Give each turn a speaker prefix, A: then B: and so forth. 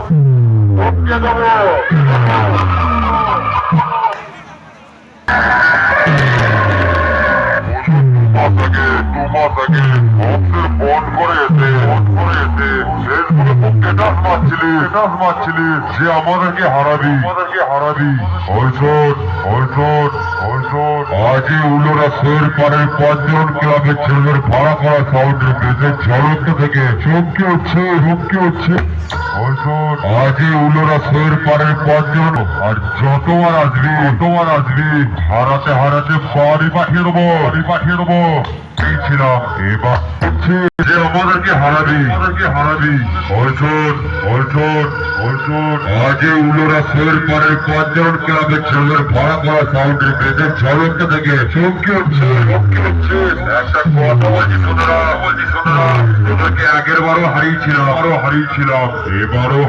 A: ঢুকিয়ে দেবো। যে আমাদেরকে হারাবি আজই উলোরা শোর পাড়ের 5 জন ক্লাবের ছেলেদের ভাড়া করা সাউন্ডের বেঁধে ঝড়ন্ত থেকে চমকে উঠছে আজই উলোরা শোর পাড়ের 5 জন আর যতবার আসবি হারাতে বাড়ি পাঠিয়ে দেবো ছিলাম এবার যে আমাদেরকে হারাবি অর্জুন আজই উলোরা শোর পাড়ের 5 জন ক্লাবের ছেলেদের ভাড়া করা সাউন্ডের বেঁধে ঝড়ন্ত থেকে চমকে উঠছে একটা কথা বলছি শোনারা তোদেরকে আগের বারও হারিয়েছিলাম এবারও